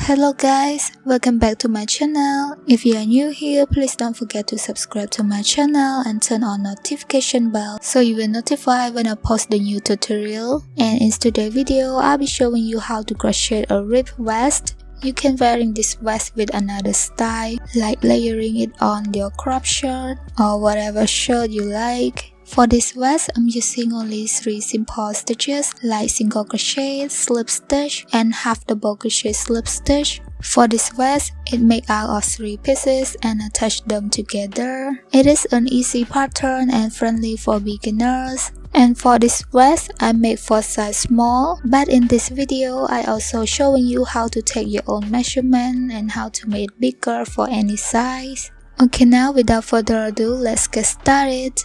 Hello guys, welcome back to my channel. If you are new here, please don't forget to subscribe to my channel and turn on notification bell so you will notify when I post the new tutorial. And in today's video, I'll be showing you how to crochet a ribbed vest. You can wearing this vest with another style, like layering it on your crop shirt or whatever shirt you like. For this vest, I'm using only 3 simple stitches like single crochet, slip stitch, and half double crochet slip stitch. For this vest, it made out of 3 pieces and attach them together. It is an easy pattern and friendly for beginners. And for this vest, I made for size small, but in this video, I also showing you how to take your own measurement and how to make it bigger for any size. Okay, now without further ado, let's get started.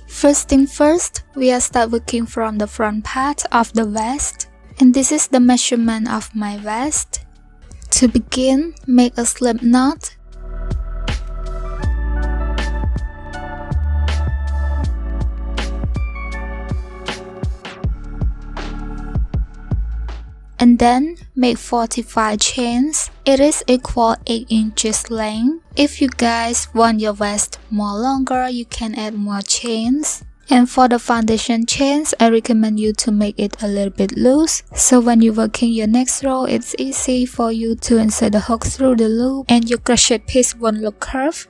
First thing first, we are start working from the front part of the vest, and this is the measurement of my vest. To begin, make a slip knot. And then make 45 chains. It is equal 8 inches length. If you guys want your vest more longer, you can add more chains. And for the foundation chains, I recommend you to make it a little bit loose, so when you're working your next row, it's easy for you to insert the hook through the loop and your crochet piece won't look curved.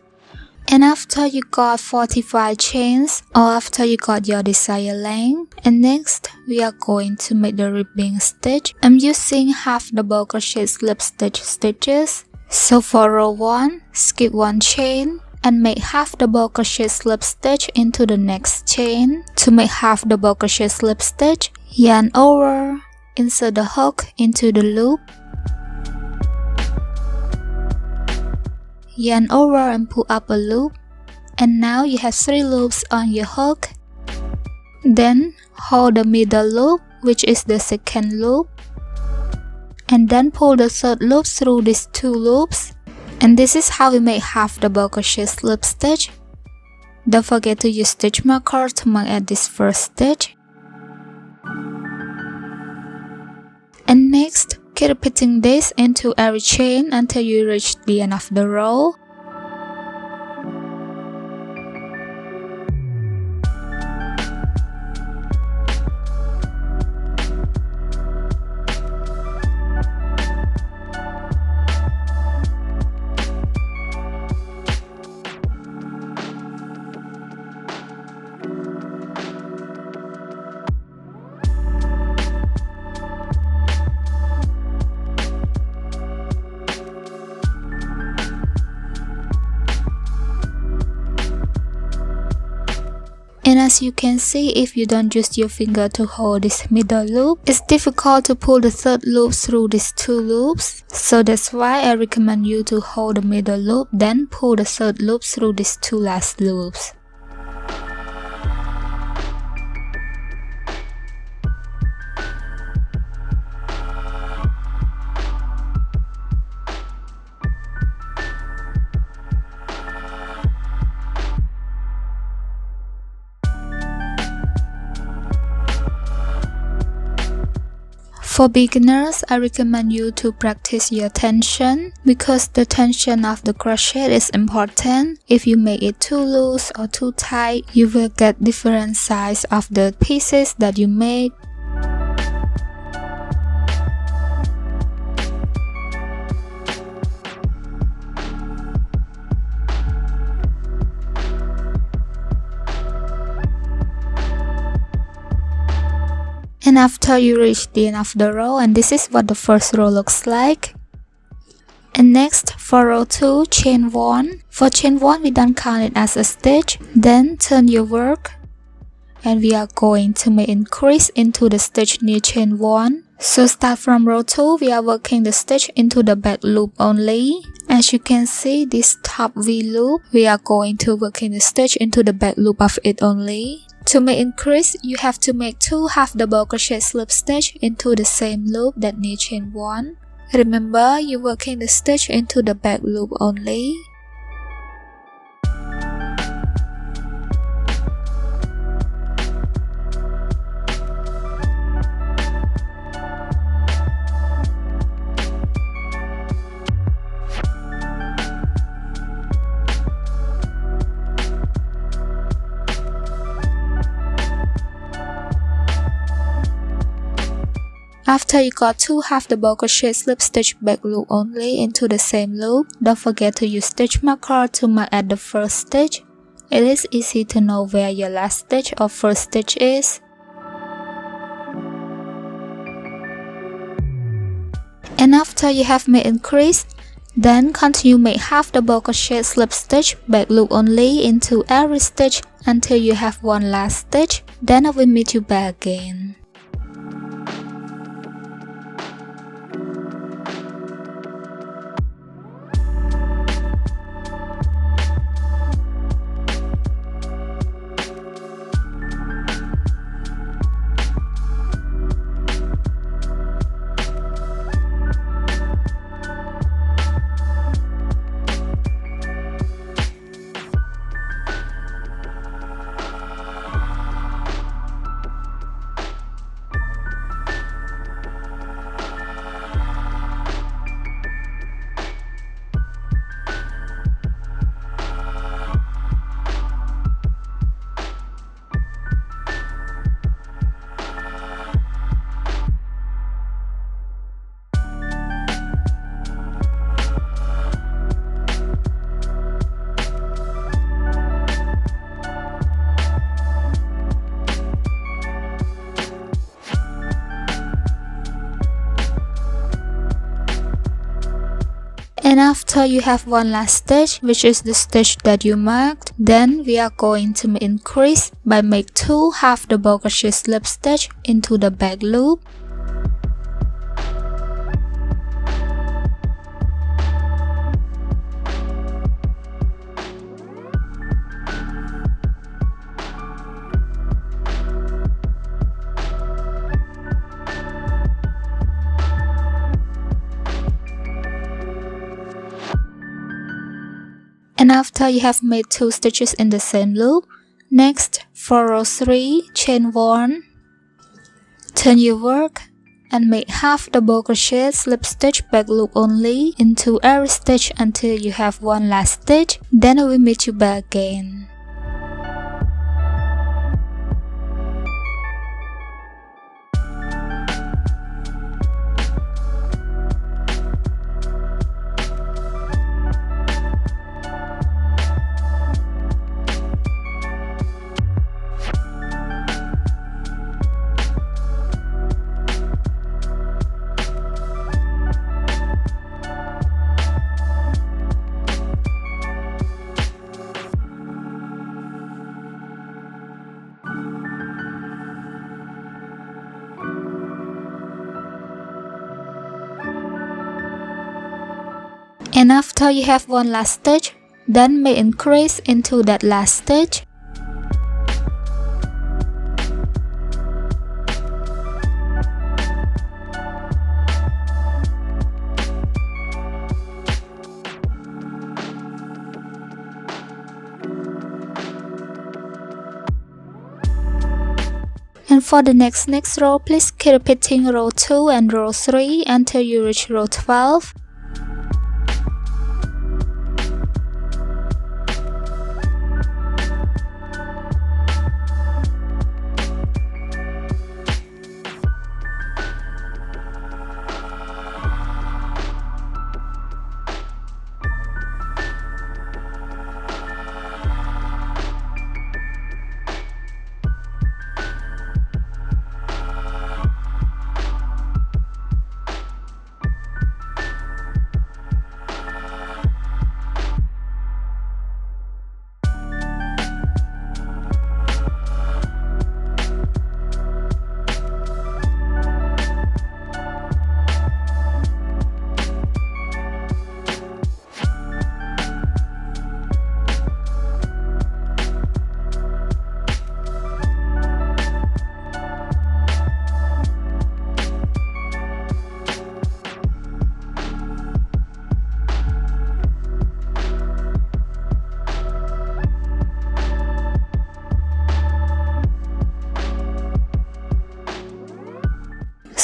And after you got 45 chains, or after you got your desired length, and next we are going to make the ribbing stitch. I'm using half double crochet slip stitch stitches. So for row 1, skip 1 chain and make half double crochet slip stitch into the next chain. To make half double crochet slip stitch, yarn over, insert the hook into the loop, yarn over and pull up a loop, and now you have 3 loops on your hook. Then hold the middle loop, which is the second loop, and then pull the third loop through these 2 loops. And this is how we make half double crochet slip stitch. Don't forget to use stitch marker to mark at this first stitch. And next, keep repeating this into every chain until you reach the end of the row. And as you can see, if you don't use your finger to hold this middle loop, it's difficult to pull the third loop through these 2 loops. So that's why I recommend you to hold the middle loop, then pull the third loop through these 2 last loops. For beginners, I recommend you to practice your tension, because the tension of the crochet is important. If you make it too loose or too tight, you will get different size of the pieces that you make. And after you reach the end of the row, and this is what the first row looks like. And next, for row 2, chain 1. For chain 1, we don't count it as a stitch. Then turn your work, and we are going to make increase into the stitch near chain 1. So start from row 2, we are working the stitch into the back loop only. As you can see, this top V loop, we are going to working the stitch into the back loop of it only. To make increase, you have to make 2 half double crochet slip stitch into the same loop that near chain 1. Remember, you working the stitch into the back loop only. After you got 2 half double crochet slip stitch back loop only into the same loop, don't forget to use stitch marker to mark at the first stitch. It is easy to know where your last stitch or first stitch is. And after you have made increase, then continue make half double crochet slip stitch back loop only into every stitch until you have one last stitch. Then I will meet you back again. And after you have one last stitch, which is the stitch that you marked, then we are going to increase by make 2 half double crochet slip stitch into the back loop. And after you have made 2 stitches in the same loop, next for row 3, chain 1, turn your work and make half double crochet slip stitch back loop only into every stitch until you have one last stitch. Then I will meet you back again. And after you have one last stitch, then make increase into that last stitch. And for the next row, please keep repeating row 2 and row 3 until you reach row 12.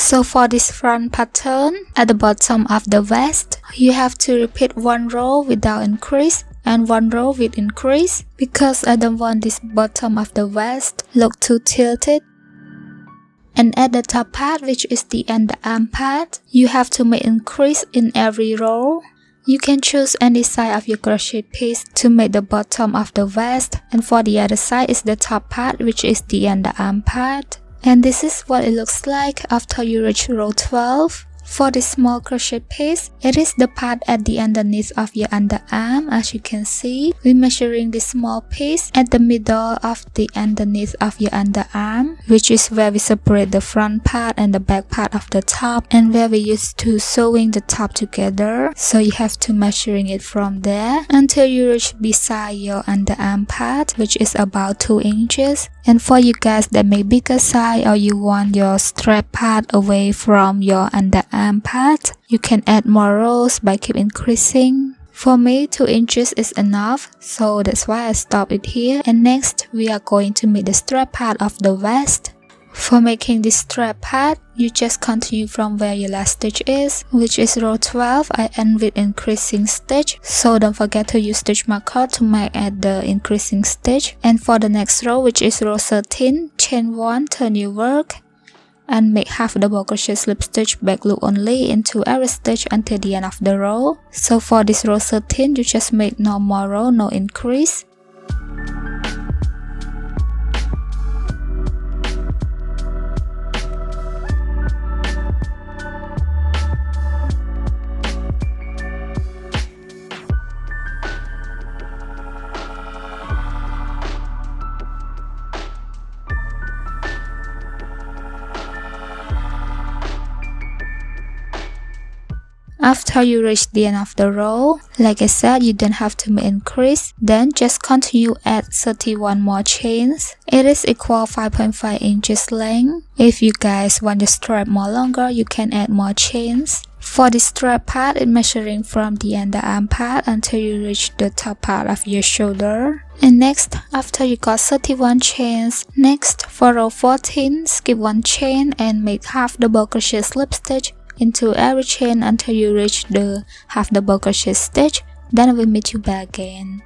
So for this front pattern, at the bottom of the vest, you have to repeat one row without increase and one row with increase, because I don't want this bottom of the vest look too tilted. And at the top part, which is the underarm part, you have to make increase in every row. You can choose any side of your crochet piece to make the bottom of the vest, and for the other side is the top part, which is the underarm part. And this is what it looks like after you reach row 12. For this small crochet piece, it is the part at the underneath of your underarm. As you can see, we're measuring this small piece at the middle of the underneath of your underarm, which is where we separate the front part and the back part of the top, and where we used to sewing the top together. So you have to measuring it from there until you reach beside your underarm part, which is about 2 inches. And for you guys that make bigger size, or you want your strap part away from your underarm part, you can add more rows by keep increasing. For me, 2 inches is enough, so that's why I stop it here. And next, we are going to make the strap part of the vest. For making this strap part, you just continue from where your last stitch is, which is row 12. I end with increasing stitch, so don't forget to use stitch marker to mark at the increasing stitch. And for the next row, which is row 13, chain 1, turn your work, and make half double crochet slip stitch back loop only into every stitch until the end of the row. So for this row 13, you just make normal row, no increase. After you reach the end of the row, like I said, you don't have to make increase, then just continue add 31 more chains. It is equal 5.5 inches length. If you guys want the strap more longer, you can add more chains. For the strap part, it's measuring from the underarm part until you reach the top part of your shoulder. And next, after you got 31 chains, next for row 14, skip 1 chain and make half double crochet slip stitch into every chain until you reach the half double crochet stitch. Then I will meet you back again.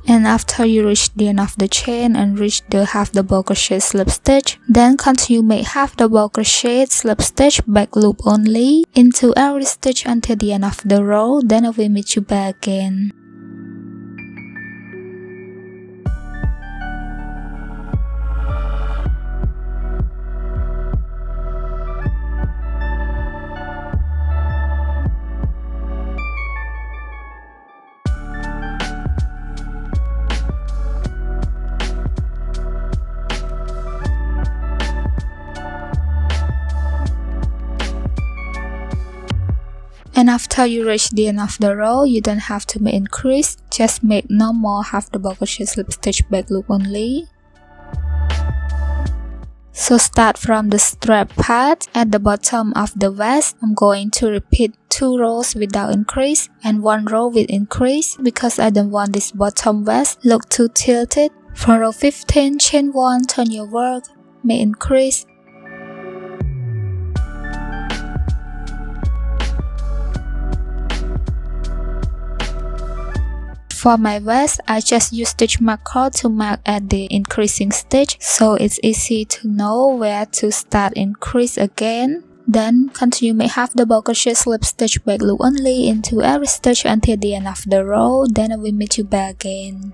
And after you reach the end of the chain and reach the half double crochet slip stitch, then continue make half double crochet slip stitch back loop only into every stitch until the end of the row. Then I will meet you back again. And after you reach the end of the row, you don't have to make increase, just make normal half double crochet slip stitch back loop only. So start from the strap part at the bottom of the vest. I'm going to repeat 2 rows without increase and 1 row with increase, because I don't want this bottom vest look too tilted. For row 15, chain 1, turn your work, make increase. For my vest, I just use stitch marker to mark at the increasing stitch, so it's easy to know where to start increase again. Then continue make half double crochet slip stitch back loop only into every stitch until the end of the row. Then I will meet you back again.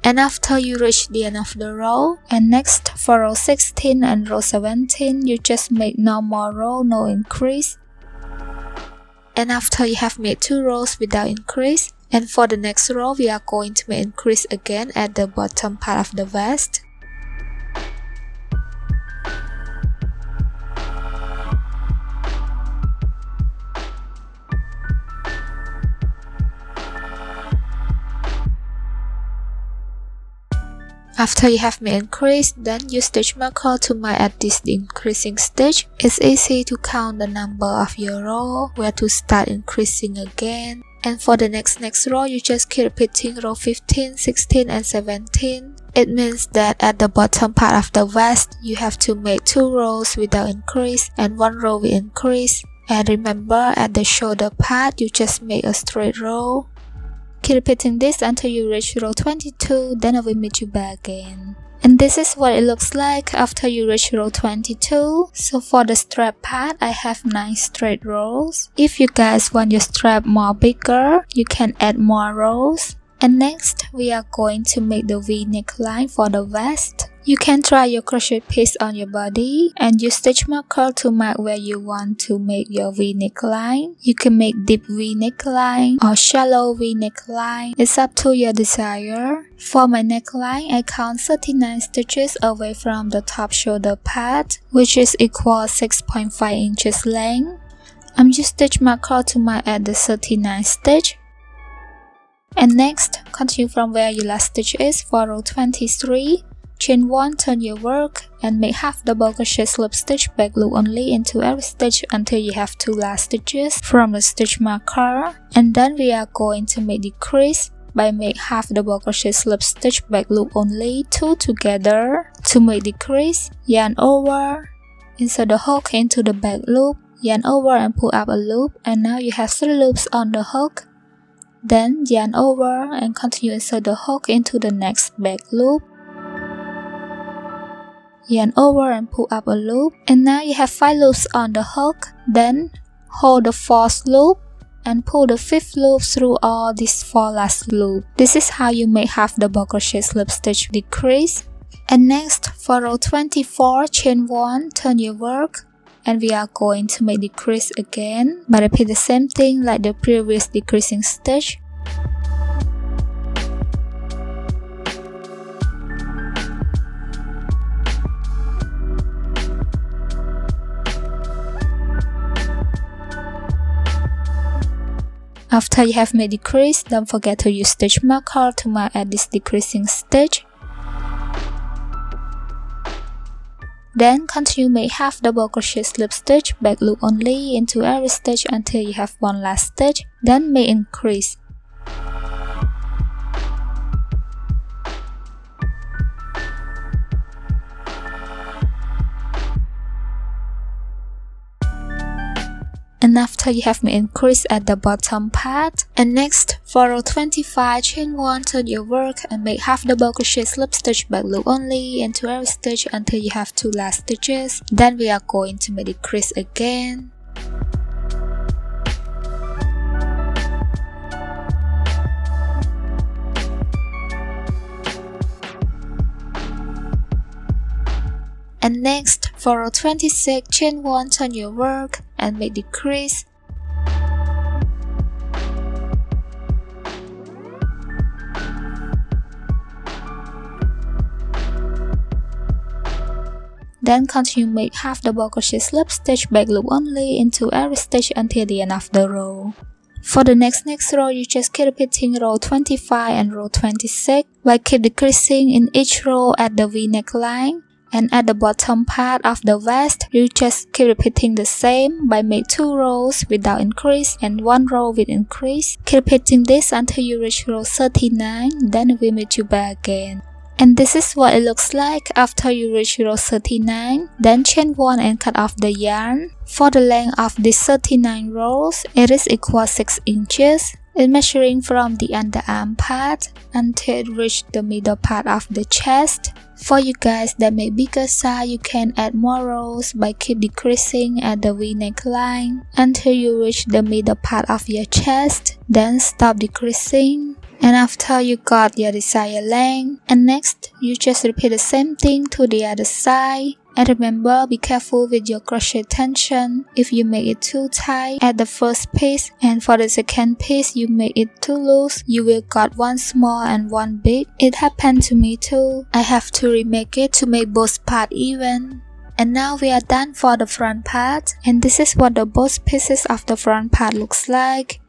And after you reach the end of the row, and next for row 16 and row 17, you just make normal row, no increase. And after you have made 2 rows without increase, and for the next row, we are going to make increase again at the bottom part of the vest. After you have made increase, then use stitch marker to mark at this increasing stitch. It's easy to count the number of your row, where to start increasing again. And for the next row, you just keep repeating row 15, 16 and 17. It means that at the bottom part of the vest, you have to make 2 rows without increase and 1 row with increase. And remember, at the shoulder part, you just make a straight row. Keep repeating this until you reach row 22, then I will meet you back again. And this is what it looks like after you reach row 22. So for the strap part, I have 9 straight rows. If you guys want your strap more bigger, you can add more rows. And next, we are going to make the V neckline for the vest. You can try your crochet piece on your body and use stitch marker to mark where you want to make your V neckline. You can make deep V neckline or shallow V neckline. It's up to your desire. For my neckline, I count 39 stitches away from the top shoulder part, which is equal 6.5 inches length. I'm using stitch marker to mark at the 39 stitch. And next, continue from where your last stitch is for row 23. Chain 1, turn your work, and make half double crochet slip stitch back loop only into every stitch until you have 2 last stitches from the stitch marker. And then we are going to make decrease by make half double crochet slip stitch back loop only, 2 together. To make decrease, yarn over, insert the hook into the back loop, yarn over and pull up a loop, and now you have 3 loops on the hook. Then yarn over and continue insert the hook into the next back loop. Yarn over and pull up a loop, and now you have 5 loops on the hook. Then hold the 4th loop and pull the 5th loop through all these 4 last loops. This is how you make half double crochet slip stitch decrease. And next, for row 24, chain 1, turn your work, and we are going to make decrease again, but repeat the same thing like the previous decreasing stitch. After you have made decrease, don't forget to use stitch marker to mark at this decreasing stitch. Then continue make half double crochet slip stitch back loop only into every stitch until you have 1 last stitch, then make increase. And after you have made increase at the bottom part. And next, for row 25, chain 1, turn your work and make half double crochet slip stitch back loop only into every stitch until you have 2 last stitches. Then we are going to make decrease again. And next, for row 26, chain 1, turn your work and make decrease. Then continue make half double crochet slip stitch back loop only into every stitch until the end of the row. For the next row, you just keep repeating row 25 and row 26, while keep decreasing in each row at the V neckline. And at the bottom part of the vest, you just keep repeating the same by make 2 rows without increase and 1 row with increase. Keep repeating this until you reach row 39, then we'll meet you back again. And this is what it looks like after you reach row 39. Then chain 1 and cut off the yarn. For the length of these 39 rows, it is equal 6 inches. It's measuring from the underarm part until it reaches the middle part of the chest. For you guys that make bigger size, you can add more rows by keep decreasing at the V neckline until you reach the middle part of your chest. Then stop decreasing. And after you got your desired length, and next you just repeat the same thing to the other side. And remember, be careful with your crochet tension. If you make it too tight at the first piece, and for the second piece you make it too loose, you will got one small and one big. It happened to me too. I have to remake it to make both parts even. And now we are done for the front part, and this is what the both pieces of the front part looks like.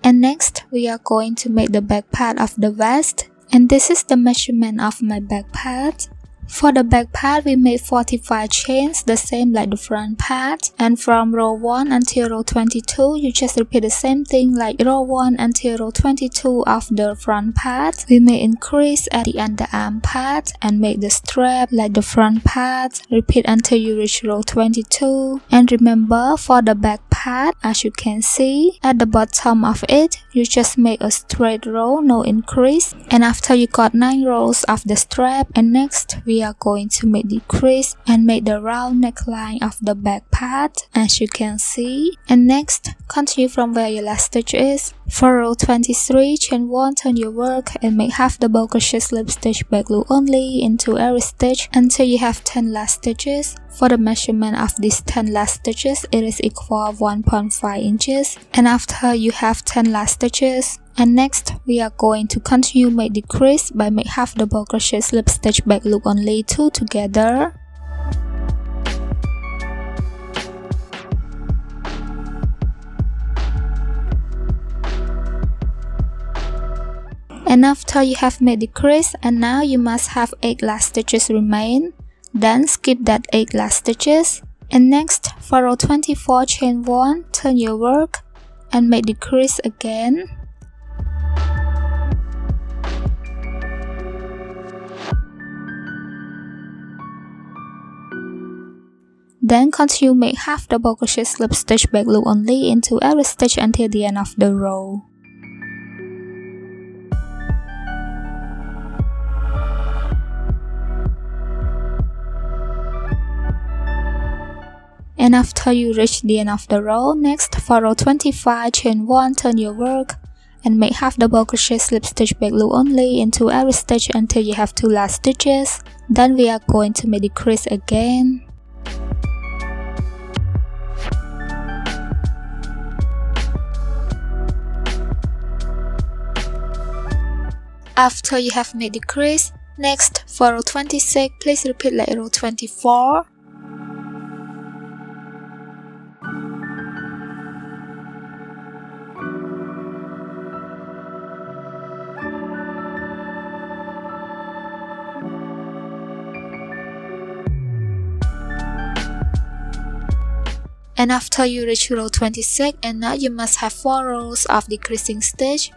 And next we are going to make the back part of the vest. And this is the measurement of my back part. For the back part, we made 45 chains, the same like the front part. And from row 1 until row 22, you just repeat the same thing like row 1 until row 22 of the front part. We may increase at the underarm part and make the strap like the front part. Repeat until you reach row 22. And remember, for the back part, as you can see, at the bottom of it, you just make a straight row, no increase. And after you got 9 rows of the strap, and next we are going to make decrease and make the round neckline of the back part, as you can see. And next, continue from where your last stitch is. For row 23, chain 1, turn your work and make half double crochet slip stitch back loop only into every stitch until you have 10 last stitches. For the measurement of these 10 last stitches, it is equal 1.5 inches. And after you have 10 last stitches, and next we are going to continue make decrease by make half double crochet slip stitch back loop only 2 together. And after you have made decrease, and now you must have 8 last stitches remain. Then skip that 8 last stitches. And next, for row 24, chain 1, turn your work and make decrease again. Then continue make half double crochet slip stitch back loop only into every stitch until the end of the row. And after you reach the end of the row, next for row 25, chain 1, turn your work and make half double crochet slip stitch back loop only into every stitch until you have 2 last stitches. Then we are going to make decrease again. After you have made decrease, next for row 26, please repeat like row 24. And after you reach row 26, and now you must have 4 rows of decreasing stitch.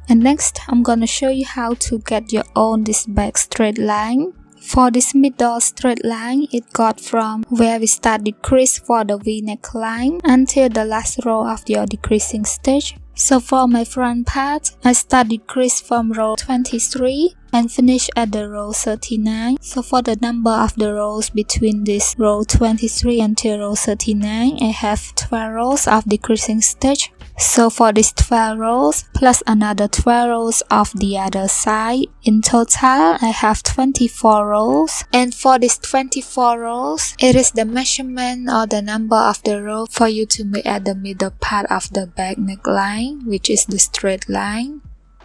And next, I'm gonna show you how to get your own this back straight line. For this middle straight line, it got from where we start decrease for the V neckline until the last row of your decreasing stitch. So for my front part, I start decrease from row 23 and finish at the row 39. So for the number of the rows between this row 23 until row 39, I have 12 rows of decreasing stitch. So for these 12 rows plus another 12 rows of the other side, in total I have 24 rows. And for these 24 rows, it is the measurement or the number of the row for you to make at the middle part of the back neckline, which is the straight line.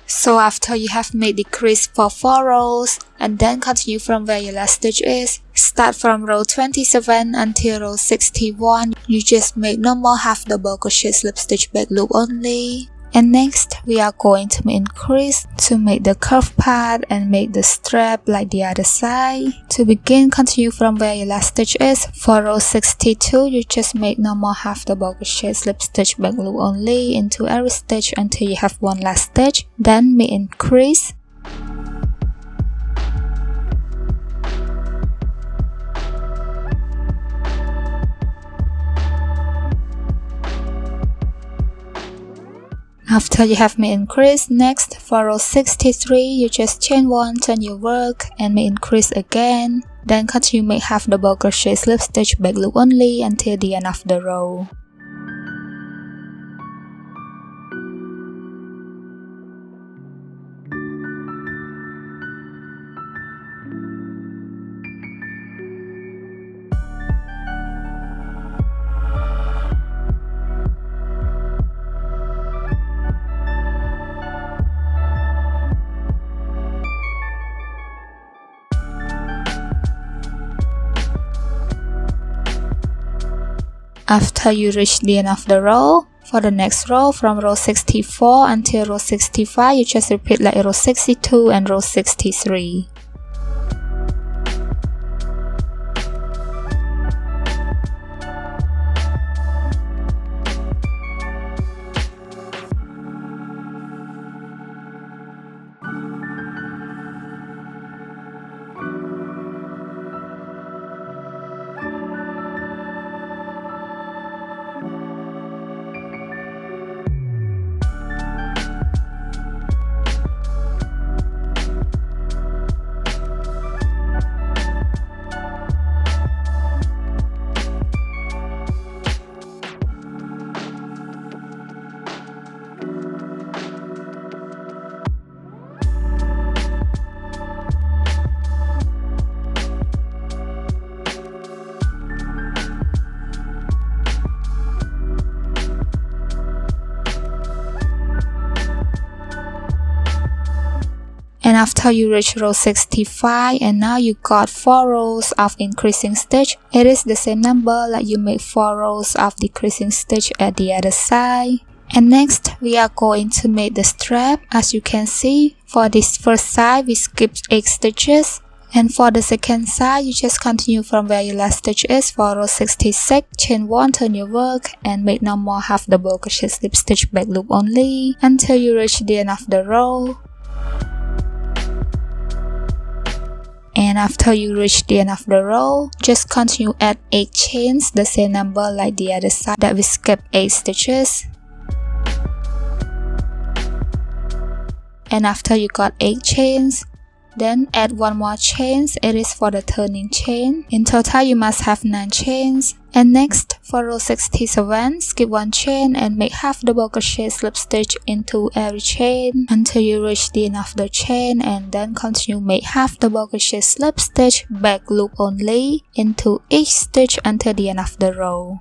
So after you have made decrease for 4 rows, and then continue from where your last stitch is, start from row 27 until row 61, you just make normal half double crochet slip stitch back loop only. And next, we are going to increase to make the curved part and make the strap like the other side. To begin, continue from where your last stitch is. For row 62, you just make normal half double crochet slip stitch back loop only into every stitch until you have 1 last stitch. Then make increase. After you have made increase, next for row 63, you just chain 1, turn your work and make increase again. Then continue make half double crochet slip stitch back loop only until the end of the row. After you reach the end of the row, For the next row, from row 64 until row 65, you just repeat like row 62 and row 63. And after you reach row 65, and now you got 4 rows of increasing stitch. It is the same number like you make 4 rows of decreasing stitch at the other side. And next, we are going to make the strap. As you can see, for this first side, we skipped 8 stitches. And for the second side, you just continue from where your last stitch is. For row 66, chain 1, turn your work, and make normal half double crochet slip stitch back loop only until you reach the end of the row. And after you reach the end of the row, just continue add 8 chains, the same number like the other side that we skipped 8 stitches. And after you got 8 chains, then add 1 more chain. It is for the turning chain. In total, you must have 9 chains. And next, for row 67, skip 1 chain and make half double crochet slip stitch into every chain until you reach the end of the chain, and then continue make half double crochet slip stitch back loop only into each stitch until the end of the row.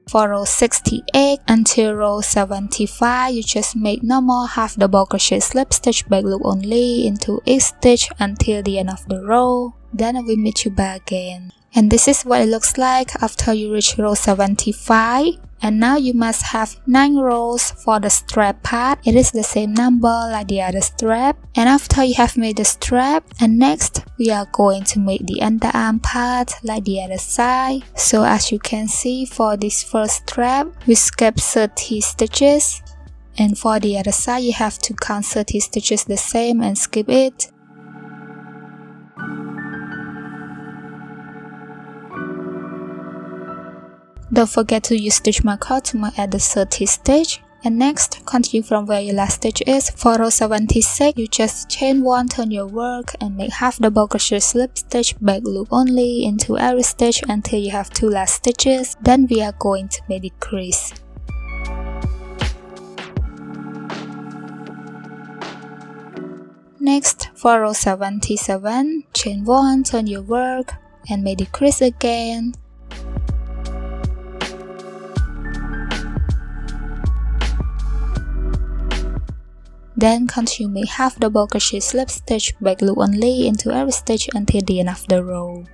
For row 68 until row 75, you just make normal half double crochet slip stitch back loop only into each stitch until the end of the row. Then I will meet you back again. And this is what it looks like after you reach row 75. And now you must have 9 rows for the strap part. It is the same number like the other strap. And after you have made the strap, and next we are going to make the underarm part like the other side. So as you can see, for this first strap, we skipped 30 stitches. And for the other side, you have to count 30 stitches the same and skip it. Don't forget to use stitch marker to mark at the 30th stitch. And next, continue from where your last stitch is. For row 76, you just chain 1, turn your work, and make half double crochet slip stitch back loop only into every stitch until you have 2 last stitches. Then we are going to make the crease. Next, for row 77, chain 1, turn your work, and make the crease again. Then continue make half double crochet slip stitch back loop only into every stitch until the end of the row.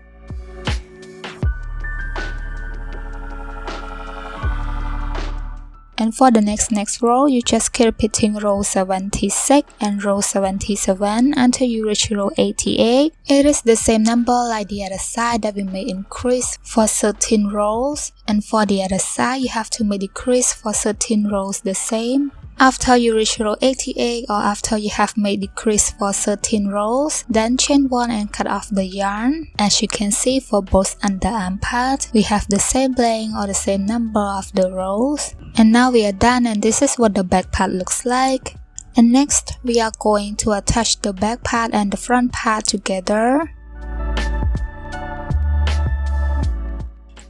And for the next row, you just keep repeating row 76 and row 77 until you reach row 88. It is the same number like the other side that we may increase for 13 rows. And for the other side, you have to make the crease for 13 rows the same. After you reach row 88 or after you have made the crease for 13 rows, then chain 1 and cut off the yarn. As you can see, for both underarm parts, we have the same length or the same number of the rows. And now we are done, and this is what the back part looks like. And next, we are going to attach the back part and the front part together.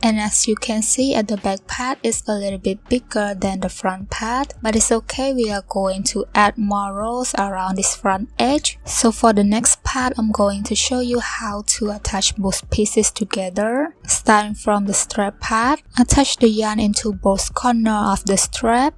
And as you can see at the back part is a little bit bigger than the front part, but it's okay, we are going to add more rows around this front edge. So for the next part, I'm going to show you how to attach both pieces together. Starting from the strap part, attach the yarn into both corners of the strap.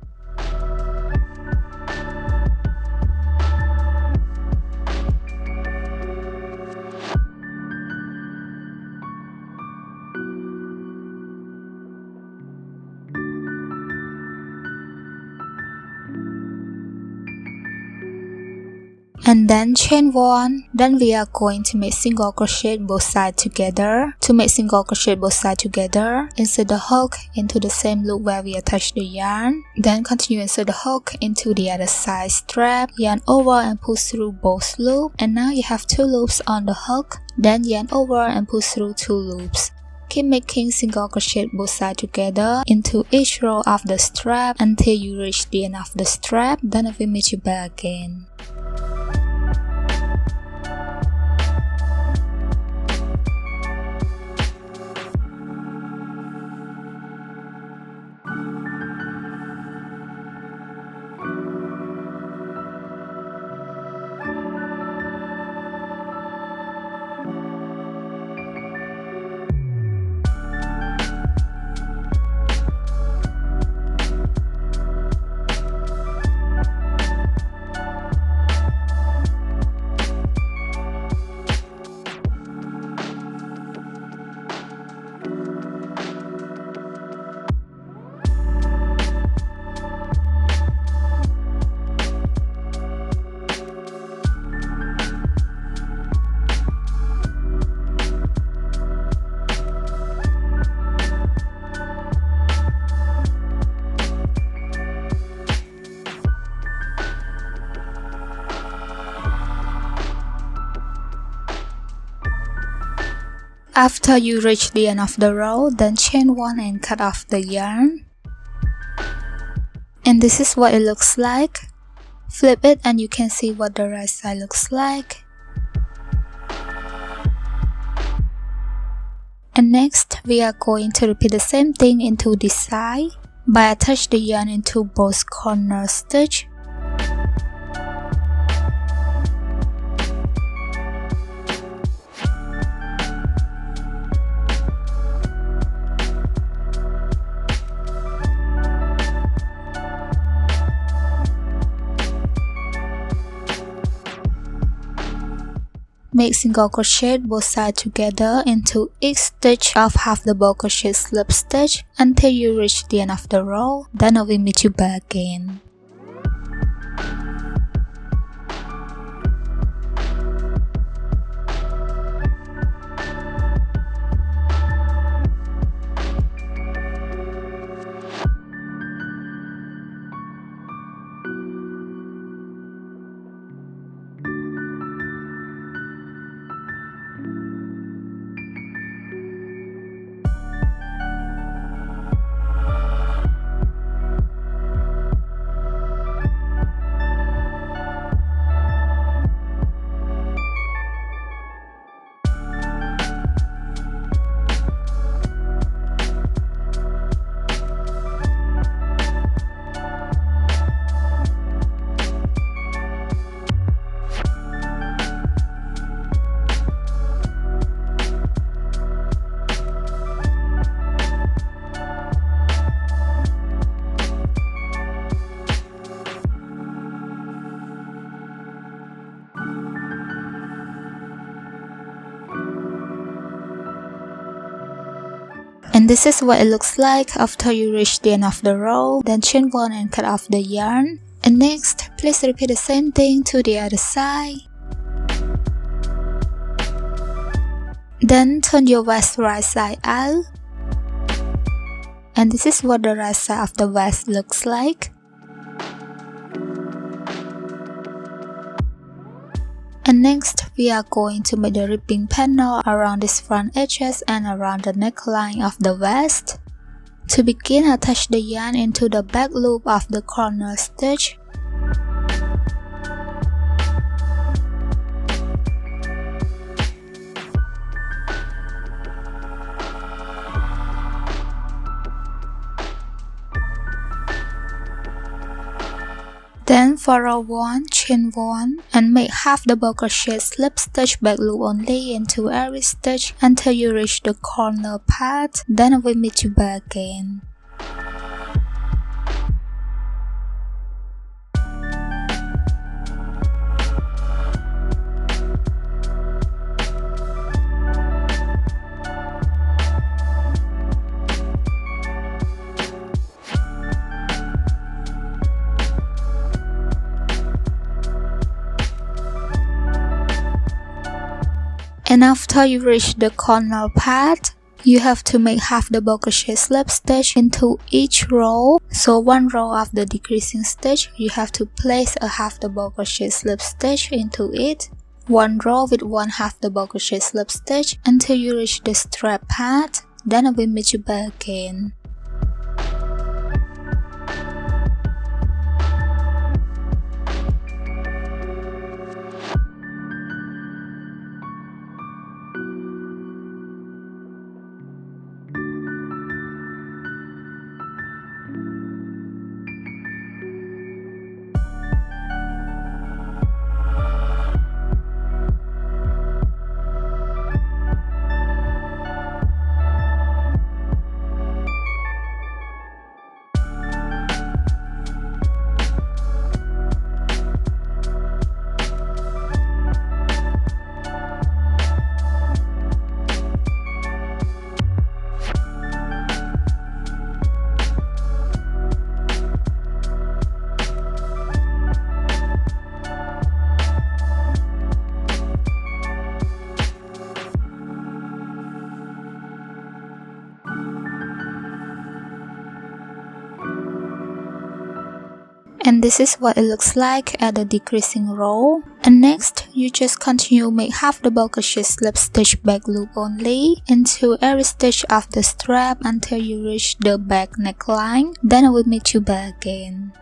And then chain 1. Then we are going to make single crochet both sides together. To make single crochet both sides together, insert the hook into the same loop where we attach the yarn. Then continue insert the hook into the other side strap, yarn over and push through both loops. And now you have 2 loops on the hook. Then yarn over and push through 2 loops. Keep making single crochet both sides together into each row of the strap until you reach the end of the strap. Then I will meet you back again. After you reach the end of the row, then chain 1 and cut off the yarn. And this is what it looks like. Flip it and you can see what the right side looks like. And next, we are going to repeat the same thing into this side by attach the yarn into both corner stitch. Make single crochet both sides together into each stitch of half double crochet slip stitch until you reach the end of the row. Then I will meet you back again. And this is what it looks like after you reach the end of the row. Then chain 1 and cut off the yarn. And next, please repeat the same thing to the other side. Then turn your vest right side out. And this is what the right side of the vest looks like. And next, we are going to make the ribbing panel around these front edges and around the neckline of the vest. To begin, attach the yarn into the back loop of the corner stitch. Then for row 1, chain 1 and make half double crochet slip stitch back loop only into every stitch until you reach the corner part. Then I will meet you back again. And after you reach the corner part, you have to make half double crochet slip stitch into each row. So one row of the decreasing stitch, you have to place a half double crochet slip stitch into it. One row with one half double crochet slip stitch until you reach the strap part. Then I will meet you back again. And this is what it looks like at the decreasing row. And next, you just continue make half double crochet slip stitch back loop only into every stitch of the strap until you reach the back neckline. Then I will meet you back again.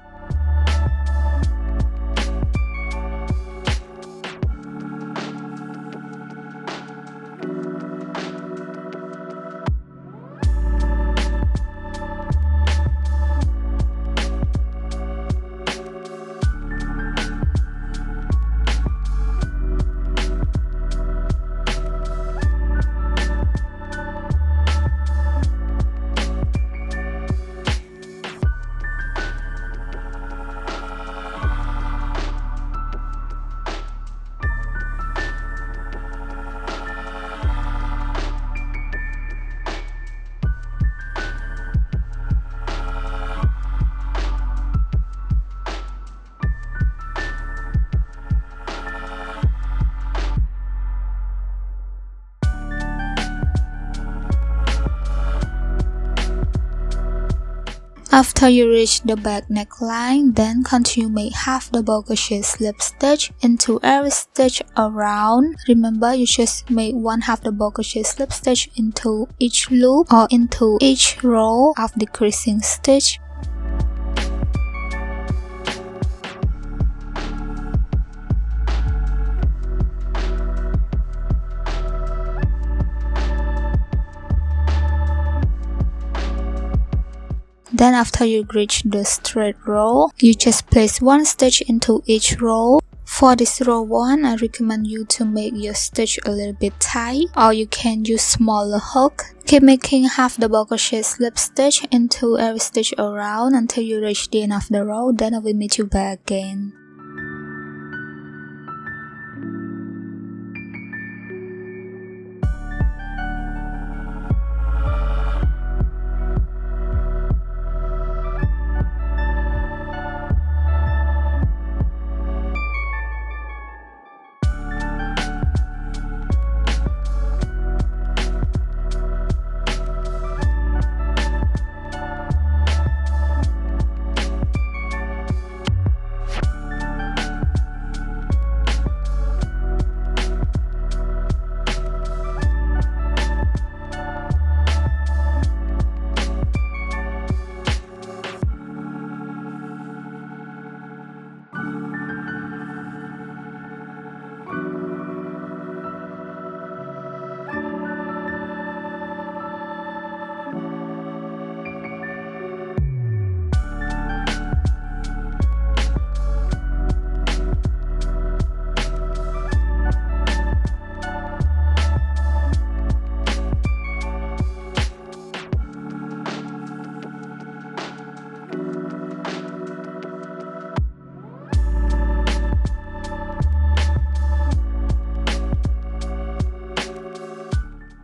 After you reach the back neckline, then continue make half double crochet slip stitch into every stitch around. Remember, you just make one half double crochet slip stitch into each loop or into each row of decreasing stitch. Then after you reach the straight row, you just place one stitch into each row. For this row 1, I recommend you to make your stitch a little bit tight, or you can use smaller hook. Keep making half double crochet slip stitch into every stitch around until you reach the end of the row. Then I will meet you back again.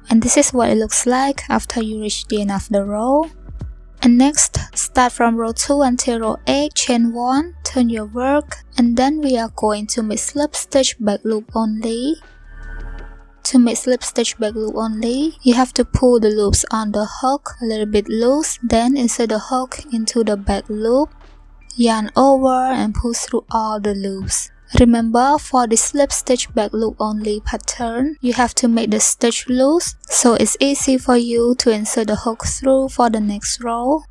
And this is what it looks like after you reach the end of the row. And next, start from row 2 until row 8, chain 1, turn your work, and then we are going to make slip stitch back loop only. To make slip stitch back loop only, you have to pull the loops on the hook a little bit loose, then insert the hook into the back loop, yarn over and pull through all the loops. Remember, for the slip stitch back loop only pattern, you have to make the stitch loose, so it's easy for you to insert the hook through for the next row.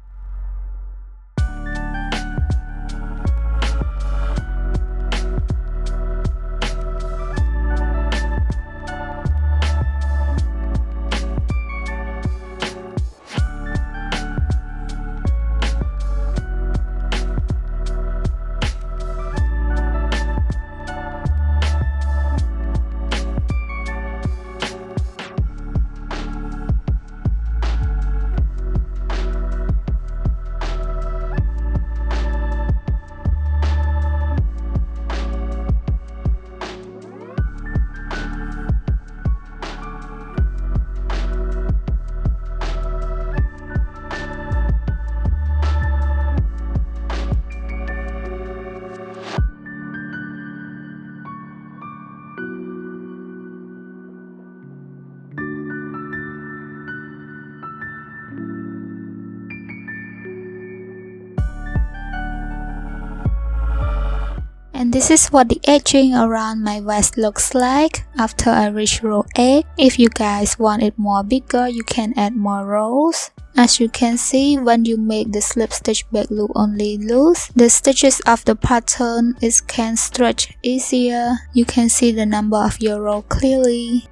And this is what the edging around my vest looks like after I reach row 8. If you guys want it more bigger, you can add more rows. As you can see, when you make the slip stitch back loop only loose, the stitches of the pattern can stretch easier. You can see the number of your row clearly.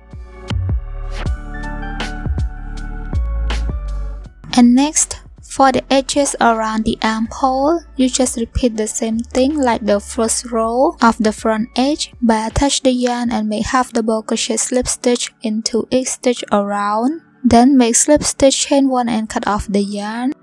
And next, for the edges around the armhole, you just repeat the same thing like the first row of the front edge, but attach the yarn and make half double crochet slip stitch into each stitch around. Then make slip stitch, chain 1 and cut off the yarn.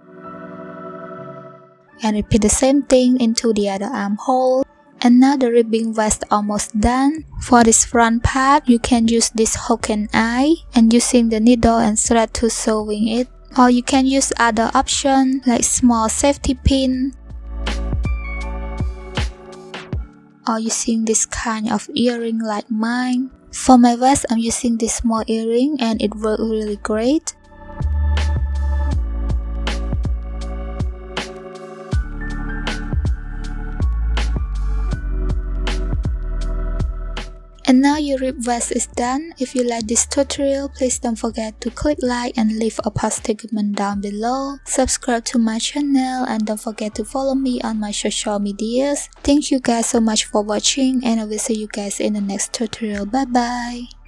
And repeat the same thing into the other armhole. And now the ribbing vest almost done. For this front part, you can use this hook and eye and using the needle and thread to sewing it. Or you can use other options like small safety pin, or using this kind of earring like mine. For my vest, I'm using this small earring and it worked really great. And now your rib vest is done. If you like this tutorial, please don't forget to click like and leave a positive comment down below. Subscribe to my channel and don't forget to follow me on my social medias. Thank you guys so much for watching and I will see you guys in the next tutorial. Bye bye.